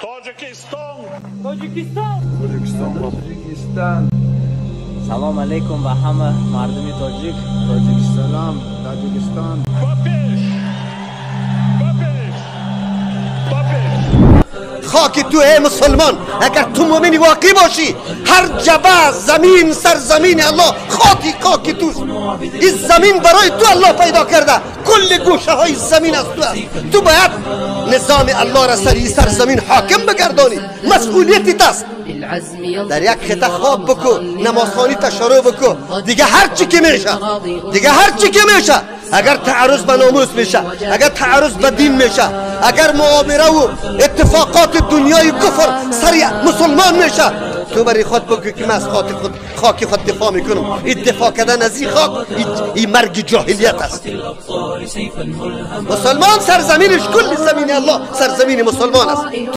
تاجیکستان. سلام علیکم به همه مردم تاجیک. سلام تاجیکستان. خاک تو ای مسلمان، اگر تو مؤمنی واقعی باشی، هر جبه زمین سرزمین الله خاک توست. این زمین برای تو الله پیدا کرده، کل گوشه های زمین از تو است. تو باید نظام الله را سر سرزمین حاکم بگردانی، مسئولیتی است. در یک خطه خواب بکن، نمازخوانی تشروع بکن، دیگه هر چی که میشه، اگر تعرض به ناموس میشه، اگر تعرض به دین میشه، اگر معامله و اتفاقات دنیای کفر سر مسلمان میشه، تو برای خود بگو که من از خاک خود دفاع میکنم. این دفاع کردن از این خاک این مرگ جاهلیت است. مسلمان سرزمینش کل زمین الله سرزمین مسلمان است.